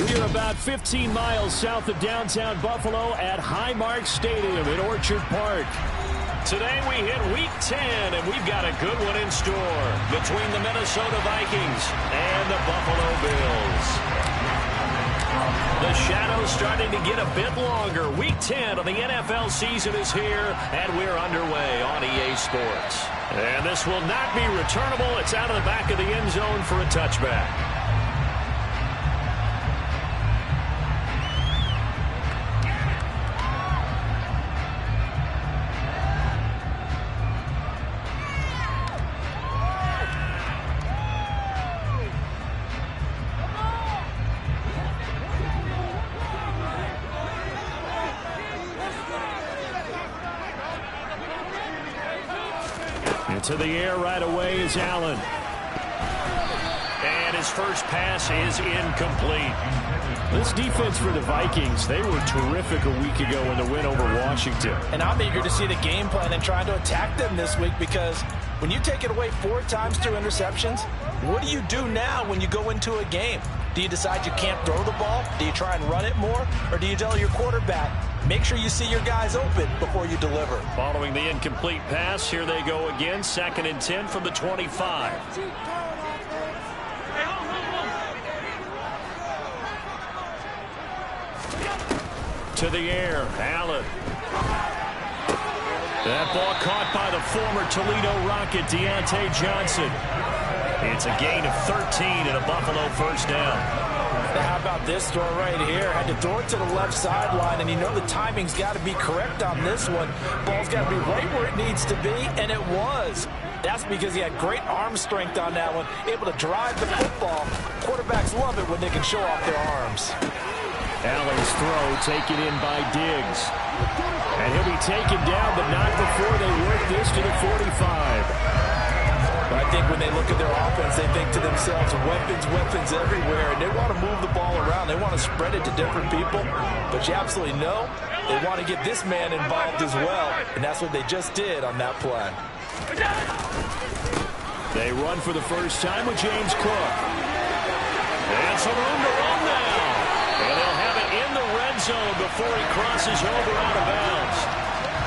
We are about 15 miles south of downtown Buffalo at Highmark Stadium in Orchard Park. Today we hit Week 10, and we've got a good one in store between the Minnesota Vikings and the Buffalo Bills. The shadow's starting to get a bit longer. Week 10 of the NFL season is here, and we're underway on EA Sports. And this will not be returnable. It's out of the back of the end zone for a touchback. To the air right away is Allen. And his first pass is incomplete. This defense for the Vikings, they were terrific a week ago in the win over Washington. And I'm eager to see the game plan and trying to attack them this week, because when you take it away 4 times through interceptions, what do you do now when you go into a game? Do you decide you can't throw the ball? Do you try and run it more? Or do you tell your quarterback, make sure you see your guys open before you deliver? Following the incomplete pass, here they go again. 2nd and 10 from the 25. To the air, Allen. That ball caught by the former Toledo Rocket, Deontay Johnson. It's a gain of 13 and a Buffalo first down. Now how about this throw right here? Had to throw it to the left sideline, and you know the timing's got to be correct on this one. Ball's got to be right where it needs to be, and it was. That's because he had great arm strength on that one, able to drive the football. Quarterbacks love it when they can show off their arms. Allen's throw taken in by Diggs. And he'll be taken down, but not before they work this to the 45. But I think when they look at their offense, they think to themselves, weapons everywhere, and they want to move the ball around. They want to spread it to different people. But you absolutely know they want to get this man involved as well, and that's what they just did on that play. They run for the first time with James Cook. And some room to run now. And they'll have it in the red zone before he crosses over out of bounds.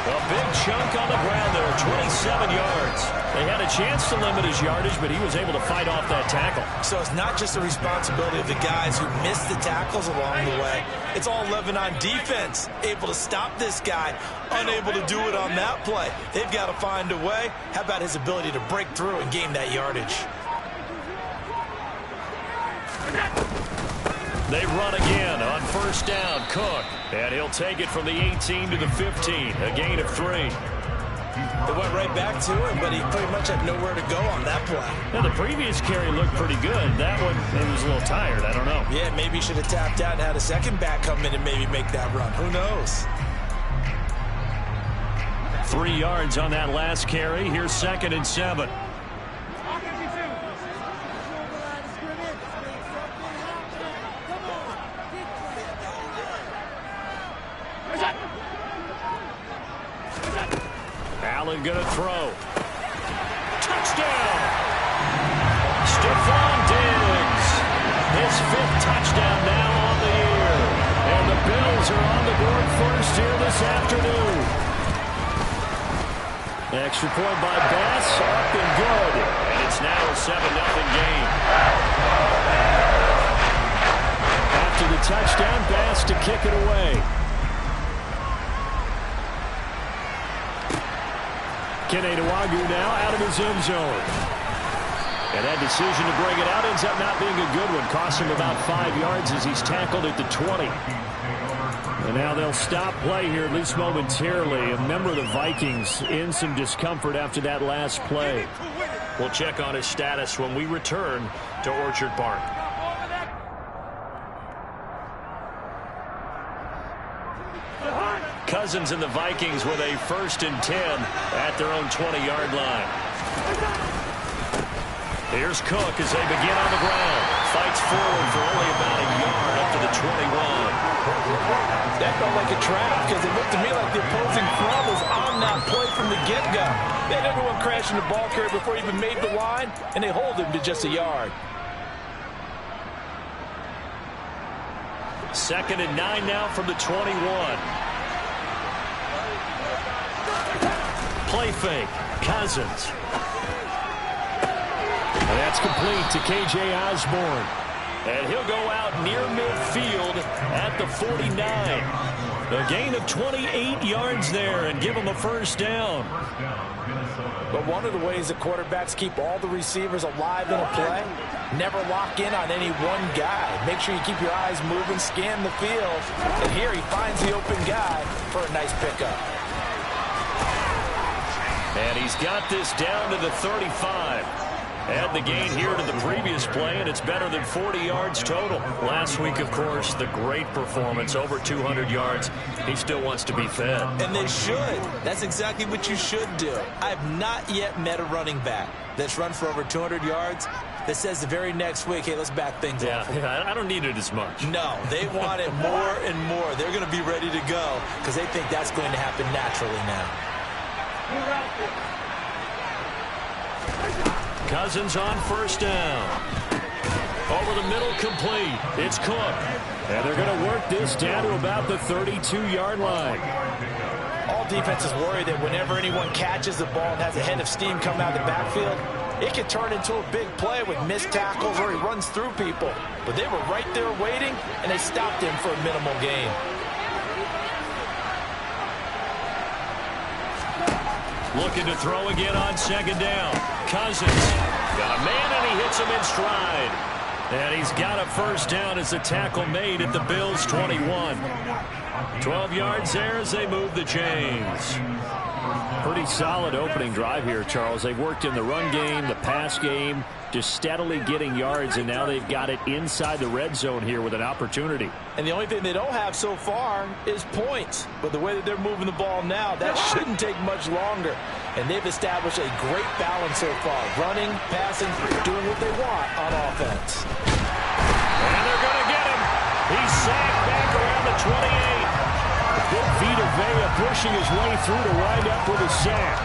A big chunk on the ground there, 27 yards. They had a chance to limit his yardage, but he was able to fight off that tackle. So it's not just the responsibility of the guys who missed the tackles along the way. It's all 11 on defense, able to stop this guy, unable to do it on that play. They've got to find a way. How about his ability to break through and gain that yardage? They run again on first down, Cook. And he'll take it from the 18 to the 15, a gain of 3. They went right back to him, but he pretty much had nowhere to go on that play. Now, the previous carry looked pretty good. That one, he was a little tired. I don't know. Yeah, maybe he should have tapped out and had a second back come in and maybe make that run. Who knows? 3 yards on that last carry. Here's 2nd and 7. Allen going to throw. Touchdown! Stephon Diggs. His 5th touchdown now on the year. And the Bills are on the board first here this afternoon. Extra point by Bass, up and good. And it's now a 7-0 game. After the touchdown, Bass to kick it away. Kene Nwangwu now out of his end zone. And that decision to bring it out ends up not being a good one. Costs him about 5 yards as he's tackled at the 20. And now they'll stop play here, at least momentarily. A member of the Vikings in some discomfort after that last play. We'll check on his status when we return to Orchard Park. Cousins and the Vikings with a 1st and 10 at their own 20-yard line. Here's Cook as they begin on the ground. Fights forward for only about a yard up to the 21. That felt like a trap because it looked to me like the opposing front was on that play from the get-go. They had everyone crashing the ball carrier before he even made the line, and they hold him to just a yard. 2nd and 9 now from the 21. Play fake. Cousins. And that's complete to K.J. Osborne. And he'll go out near midfield at the 49. A gain of 28 yards there and give him a first down. But one of the ways the quarterbacks keep all the receivers alive in a play, never lock in on any one guy. Make sure you keep your eyes moving, scan the field. And here he finds the open guy for a nice pickup. And he's got this down to the 35. Add the gain here to the previous play, and it's better than 40 yards total. Last week, of course, the great performance, over 200 yards. He still wants to be fed. And they should. That's exactly what you should do. I've not yet met a running back that's run for over 200 yards that says the very next week, hey, let's back things up. Yeah, I don't need it as much. No, they want it more and more. They're going to be ready to go because they think that's going to happen naturally now. Cousins on first down. Over the middle, complete. It's Cook. And they're going to work this down to about the 32-yard line. All defenses worry that whenever anyone catches the ball and has a head of steam come out of the backfield, it can turn into a big play with missed tackles or he runs through people. But they were right there waiting, and they stopped him for a minimal gain. Looking to throw again on 2nd down. Cousins got a man, and he hits him in stride. And he's got a first down as the tackle made at the Bills' 21. 12 yards there as they move the chains. Pretty solid opening drive here, Charles. They've worked in the run game, the pass game, just steadily getting yards, and now they've got it inside the red zone here with an opportunity. And the only thing they don't have so far is points. But the way that they're moving the ball now, that shouldn't take much longer. And they've established a great balance so far. Running, passing, doing what they want on offense. And they're going to get him. He's sacked back around the 28. Vita Vea pushing his way through to wind up with a sack.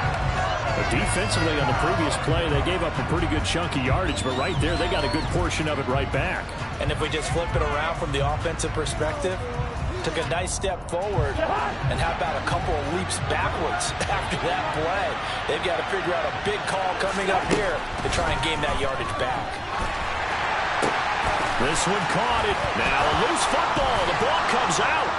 But defensively on the previous play, they gave up a pretty good chunk of yardage, but right there, they got a good portion of it right back. And if we just flip it around from the offensive perspective, took a nice step forward, and how about a couple of leaps backwards after that play? They've got to figure out a big call coming up here to try and gain that yardage back. This one caught it. Now a loose football. The ball comes out.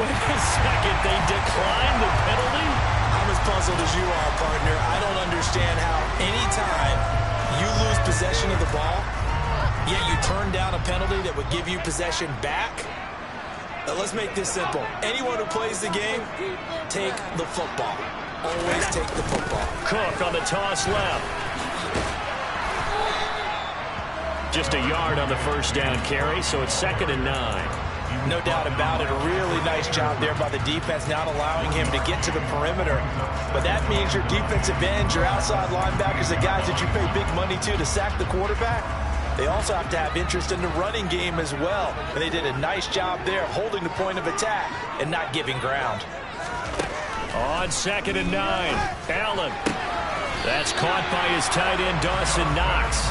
Wait a second, they declined the penalty? I'm as puzzled as you are, partner. I don't understand how any time you lose possession of the ball, yet you turn down a penalty that would give you possession back. Let's make this simple. Anyone who plays the game, take the football. Always take the football. Cook on the toss left. Just a yard on the first down carry, so it's 2nd and 9. No doubt about it. A really nice job there by the defense, not allowing him to get to the perimeter. But that means your defensive ends, your outside linebackers, the guys that you pay big money to sack the quarterback, they also have to have interest in the running game as well. And they did a nice job there holding the point of attack and not giving ground. On 2nd and 9, Allen. That's caught by his tight end, Dawson Knox.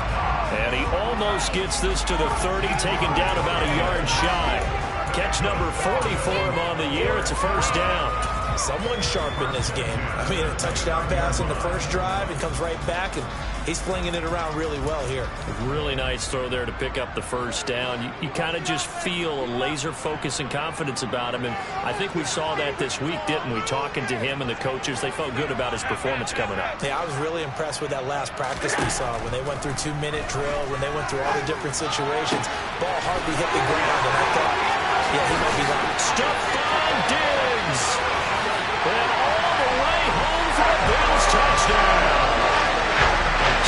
And he almost gets this to the 30, taken down about a yard shy. Catch number 40 for him on the year. It's a first down. Someone sharp in this game. I mean, a touchdown pass in the first drive. It comes right back, and he's flinging it around really well here. Really nice throw there to pick up the first down. You kind of just feel a laser focus and confidence about him, and I think we saw that this week, didn't we? Talking to him and the coaches, they felt good about his performance coming up. Yeah, I was really impressed with that last practice we saw when they went through 2-minute drill, when they went through all the different situations. Ball hardly hit the ground, and I thought, yeah, he might be like Stephon Diggs. And all the way home for a Bills touchdown.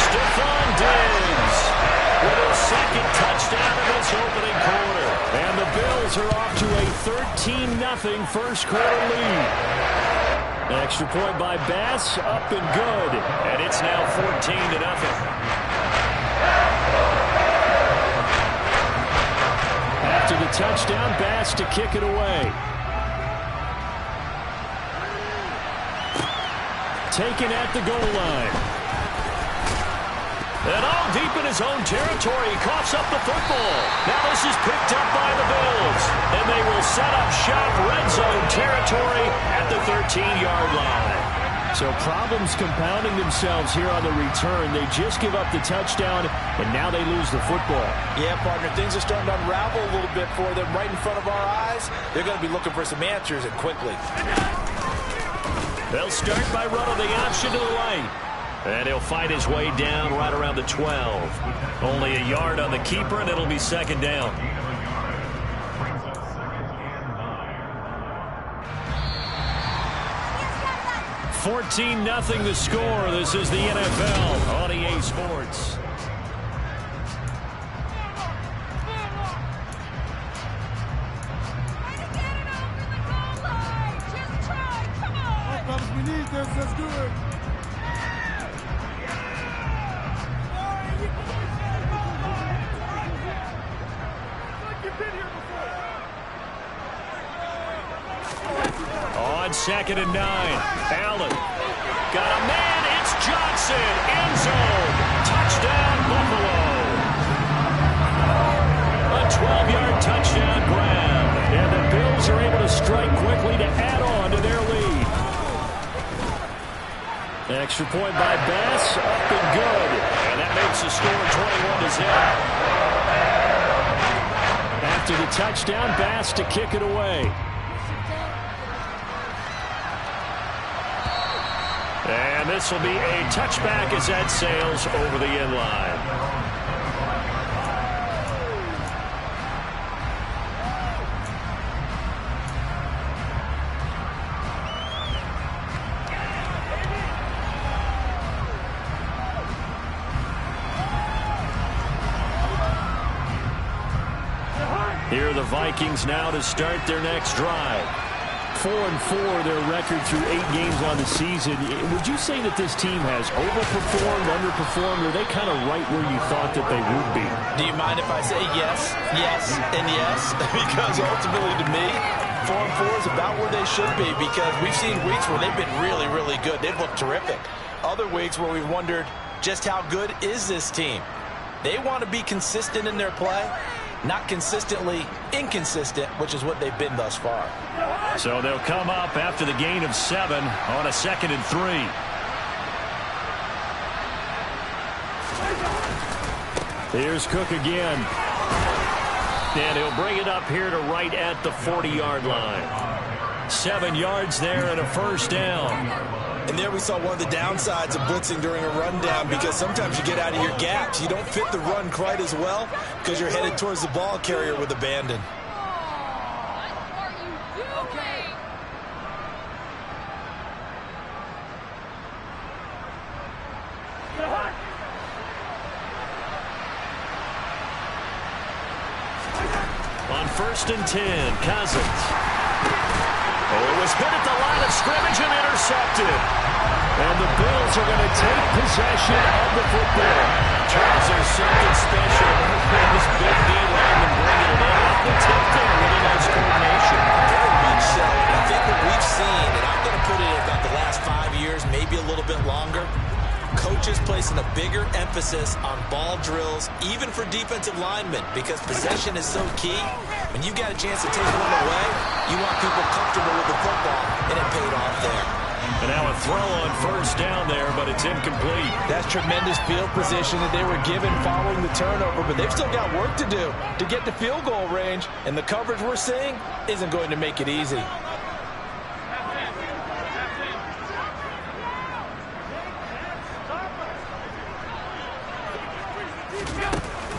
Stephon Diggs with his second touchdown in this opening quarter. And the Bills are off to a 13-0 first quarter lead. Extra point by Bass, up and good. And it's now 14-0. After the touchdown, Bass to kick it away. taken at the goal line. And all deep in his own territory, he coughs up the football. Now this is picked up by the Bills. And they will set up shop red zone territory at the 13-yard line. So problems compounding themselves here on the return. They just give up the touchdown, and now they lose the football. Yeah, partner, things are starting to unravel a little bit for them right in front of our eyes. They're going to be looking for some answers, and quickly. They'll start by running the option to the right. And he'll fight his way down right around the 12. Only a yard on the keeper, and it'll be second down. 14-0 the score. This is the NFL on EA Sports. We need this. Let's do it. On 2nd and 9. Allen. Got a man. It's Johnson. End zone. Touchdown, Buffalo. A 12-yard touchdown grab. And the Bills are able to strike quickly to add on to their lead. Extra point by Bass. Up and good. And that makes the score 21-0. After the touchdown, Bass to kick it away. And this will be a touchback as that sails over the end line. Here are the Vikings now to start their next drive. 4-4 their record through 8 games on the season. Would you say that this team has overperformed, underperformed, or are they kind of right where you thought that they would be? Do you mind if I say yes, yes, and yes? Because ultimately to me, 4-4 is about where they should be, because we've seen weeks where they've been really, really good. They've looked terrific. Other weeks where we've wondered just how good is this team. They want to be consistent in their play. Not consistently inconsistent, which is what they've been thus far. So they'll come up after the gain of 7 on a 2nd and 3. Here's Cook again. And he'll bring it up here to right at the 40-yard line. 7 yards there and a first down. And there we saw one of the downsides of blitzing during a rundown, because sometimes you get out of your gaps. You don't fit the run quite as well because you're headed towards the ball carrier with abandon. On 1st and 10, Cousins. Oh, it was hit at the line of scrimmage and intercepted. And the Bills are going to take possession of the football. Charles, there's something special. This big D lineman bringing it in off the tip there. Really nice coordination. Very much so. I think what we've seen, and I'm going to put it in about the last 5 years, maybe a little bit longer, coaches placing a bigger emphasis on ball drills, even for defensive linemen, because possession is so key. When you got a chance to take one away, you want people comfortable with the football, and it paid off there. And now a throw on 1st down there, but it's incomplete. That's tremendous field position that they were given following the turnover, but they've still got work to do to get to field goal range, and the coverage we're seeing isn't going to make it easy.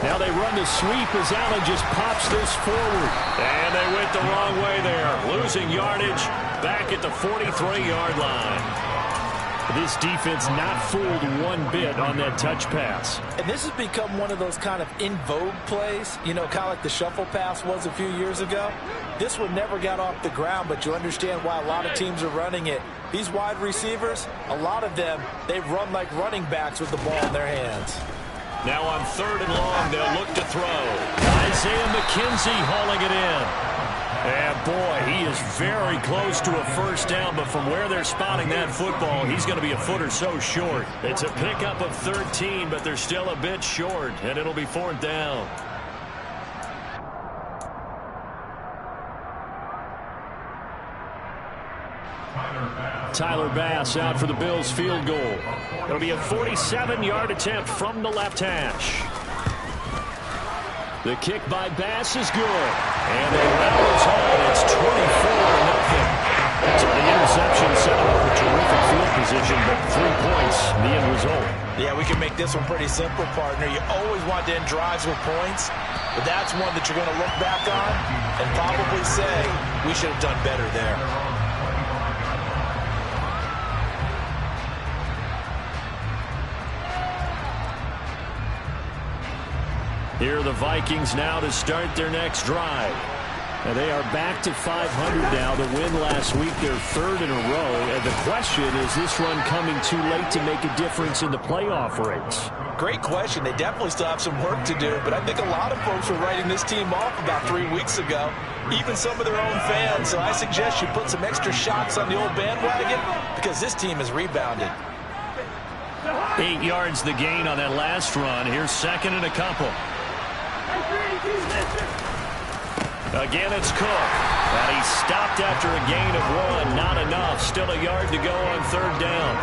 Now they run the sweep as Allen just pops this forward. And they went the wrong way there. Losing yardage back at the 43-yard line. This defense not fooled one bit on that touch pass. And this has become one of those kind of in vogue plays, you know, kind of like the shuffle pass was a few years ago. This one never got off the ground, but you understand why a lot of teams are running it. These wide receivers, a lot of them, they run like running backs with the ball in their hands. Now on 3rd and long, they'll look to throw. Isaiah McKenzie hauling it in. And boy, he is very close to a first down, but from where they're spotting that football, he's going to be a foot or so short. It's a pickup of 13, but they're still a bit short, and it'll be 4th down. Tyler Bass out for the Bills field goal. It'll be a 47-yard attempt from the left hash. The kick by Bass is good. And they rouse on. It's 24-0. So the interception set up a terrific field position, but 3 points, the end result. Yeah, we can make this one pretty simple, partner. You always want to end drives with points, but that's one that you're going to look back on and probably say, we should have done better there. Here are the Vikings now to start their next drive. And they are back to 500 now. The win last week, their 3rd in a row. And the question, is this run coming too late to make a difference in the playoff race? Great question. They definitely still have some work to do, but I think a lot of folks were writing this team off about 3 weeks ago, even some of their own fans. So I suggest you put some extra shots on the old bandwagon because this team has rebounded. 8 yards the gain on that last run. Here's 2nd and a couple. Again, it's Cook. And he stopped after a gain of 1. Not enough. Still a yard to go on 3rd down.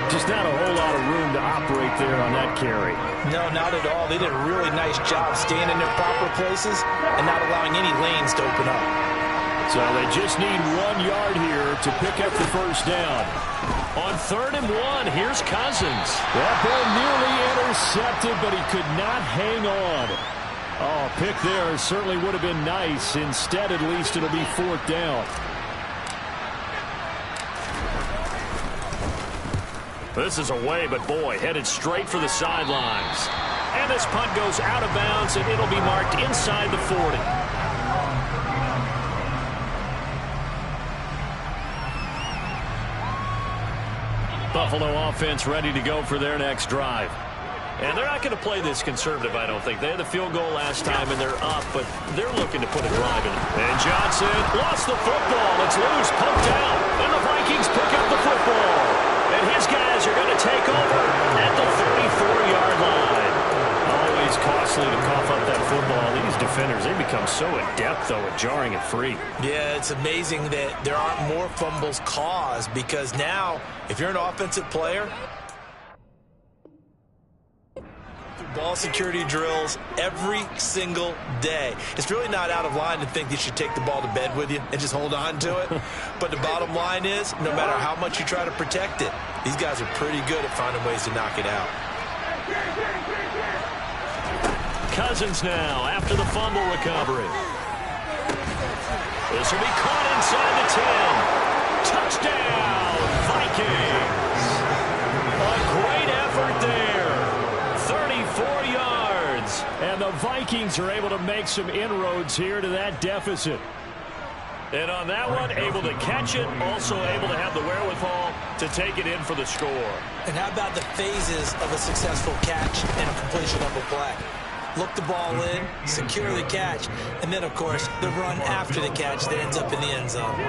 Just not a whole lot of room to operate there on that carry. No, not at all. They did a really nice job staying in their proper places and not allowing any lanes to open up. So they just need 1 yard here to pick up the first down. On 3rd and 1, here's Cousins. That ball nearly intercepted, but he could not hang on. Oh, pick there certainly would have been nice. Instead, at least, it'll be 4th down. This is away, but boy, headed straight for the sidelines. And this punt goes out of bounds, and it'll be marked inside the 40. Buffalo offense ready to go for their next drive. And they're not going to play this conservative, I don't think. They had the field goal last time, and they're up, but they're looking to put a drive in. And Johnson lost the football. It's loose, pumped out, and the Vikings pick up the football. And his guys are going to take over at the 34-yard line. Always costly to cough up that football. These defenders, they become so adept, though, at jarring it free. Yeah, it's amazing that there aren't more fumbles caused because now, if you're an offensive player, ball security drills every single day. It's really not out of line to think you should take the ball to bed with you and just hold on to it. But the bottom line is, no matter how much you try to protect it, these guys are pretty good at finding ways to knock it out. Cousins now after the fumble recovery. This will be caught inside the 10. Touchdown, Vikings. A great effort there. 34 yards. And the Vikings are able to make some inroads here to that deficit. And on that one, able to catch it, also able to have the wherewithal to take it in for the score. And how about the phases of a successful catch and a completion of a play? Look the ball in, secure the catch, and then, of course, the run after the catch that ends up in the end zone.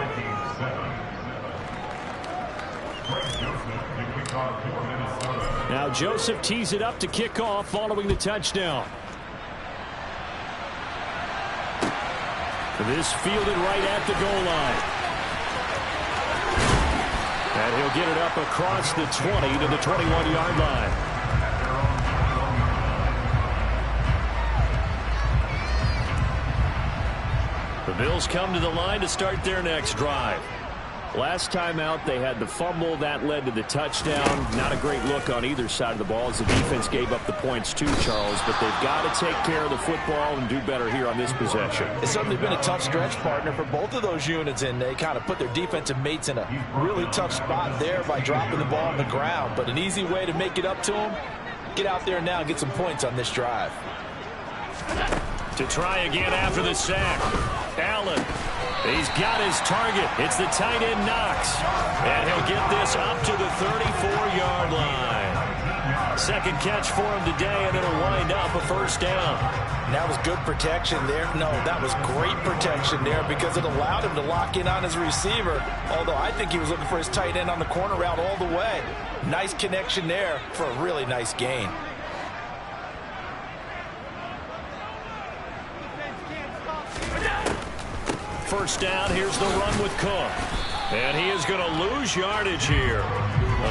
Now Joseph tees it up to kick off following the touchdown. This fielded right at the goal line. And he'll get it up across the 20 to the 21-yard line. The Bills come to the line to start their next drive. Last time out, they had the fumble. That led to the touchdown. Not a great look on either side of the ball as the defense gave up the points too, Charles. But they've got to take care of the football and do better here on this possession. It's certainly been a tough stretch, partner, for both of those units, and they kind of put their defensive mates in a really tough spot there by dropping the ball on the ground. But an easy way to make it up to them, get out there now and get some points on this drive. To try again after the sack. Allen. He's got his target. It's the tight end Knox. And he'll get this up to the 34-yard line. Second catch for him today, and it'll wind up a first down. And that was good protection there. No, that was great protection there because it allowed him to lock in on his receiver, although I think he was looking for his tight end on the corner route all the way. Nice connection there for a really nice gain. First down, here's the run with Cook. And he is going to lose yardage here.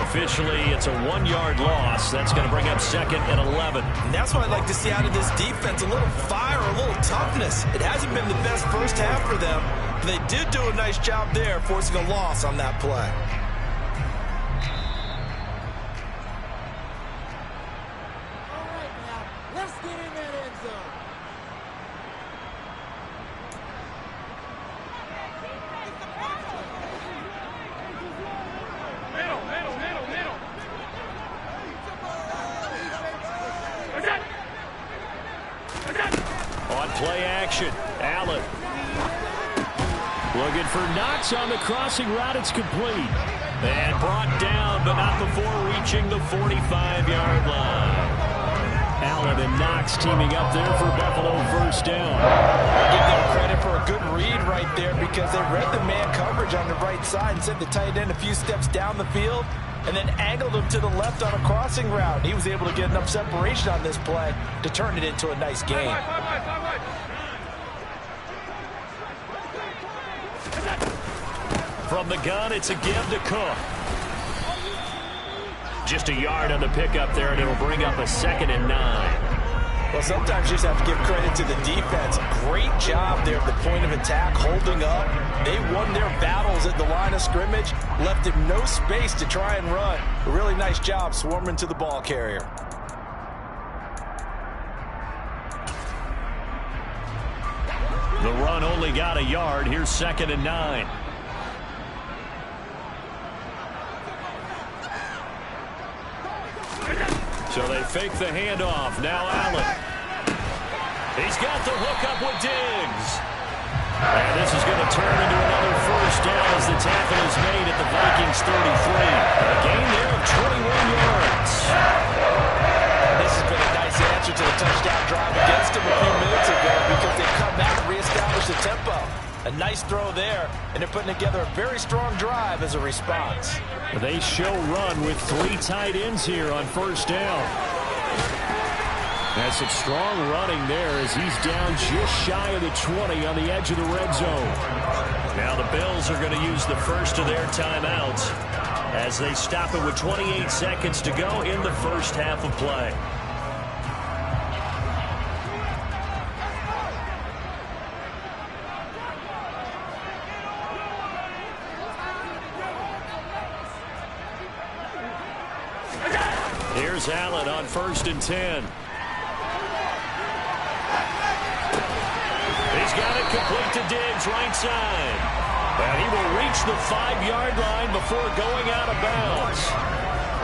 Officially, it's a 1-yard loss. That's going to bring up 2nd and 11. And that's what I'd like to see out of this defense, a little fire, a little toughness. It hasn't been the best first half for them, but they did do a nice job there, forcing a loss on that play. Play action. Allen. Looking for Knox on the crossing route. It's complete. And brought down, but not before reaching the 45-yard line. Allen and Knox teaming up there for Buffalo first down. I give them credit for a good read right there because they read the man coverage on the right side and sent the tight end a few steps down the field and then angled him to the left on a crossing route. He was able to get enough separation on this play to turn it into a nice gain. From the gun, it's a give to Cook. Just a yard on the pickup there, and it'll bring up a 2nd and 9. Well, sometimes you just have to give credit to the defense. Great job there at the point of attack, holding up. They won their battles at the line of scrimmage, left him no space to try and run. A really nice job swarming to the ball carrier. The run only got a yard. Here's 2nd and 9. So they fake the handoff. Now Allen. He's got the hook up with Diggs. And this is going to turn into another first down as the tackle is made at the Vikings 33. A gain there of 21 yards. This has been a nice answer to the touchdown drive against him a few minutes ago because they come back and reestablish the tempo. A nice throw there, and they're putting together a very strong drive as a response. They show run with 3 tight ends here on first down. That's some strong running there as he's down just shy of the 20 on the edge of the red zone. Now the Bills are going to use the first of their timeouts as they stop it with 28 seconds to go in the first half of play. Here's Allen on 1st and 10. He's got it complete to Diggs, right side. And he will reach the 5-yard line before going out of bounds.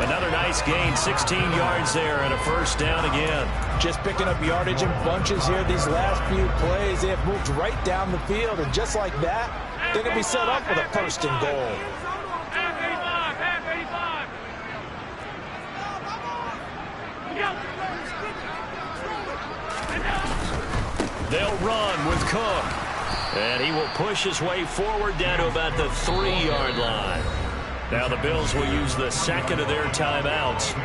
Another nice gain, 16 yards there, and a first down again. Just picking up yardage in bunches here these last few plays. They have moved right down the field, and just like that, they're going to be set up with a 1st and goal. They'll run with Cook. And he will push his way forward down to about the 3-yard line. Now the Bills will use the 2nd of their timeouts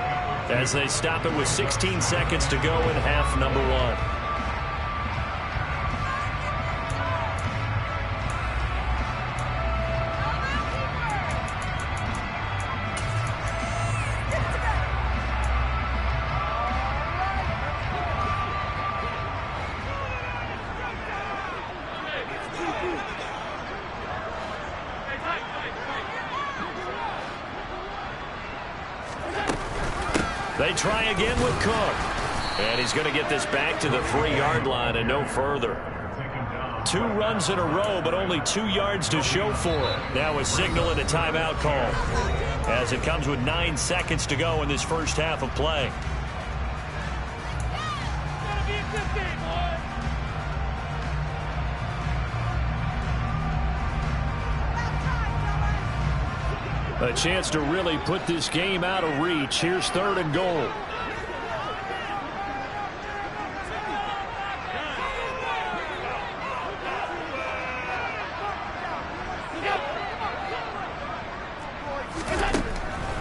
as they stop it with 16 seconds to go in half number 1. They try again with Cook. And he's going to get this back to the 3-yard line and no further. 2 runs in a row, but only 2 yards to show for it. Now a signal and a timeout call as it comes with 9 seconds to go in this first half of play. A chance to really put this game out of reach. Here's 3rd and goal.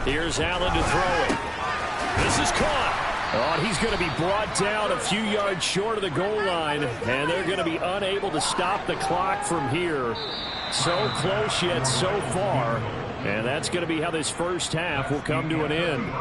Here's Allen to throw it. This is caught. Oh, and he's going to be brought down a few yards short of the goal line, and they're going to be unable to stop the clock from here. So close yet so far, and that's going to be how this first half will come to an end.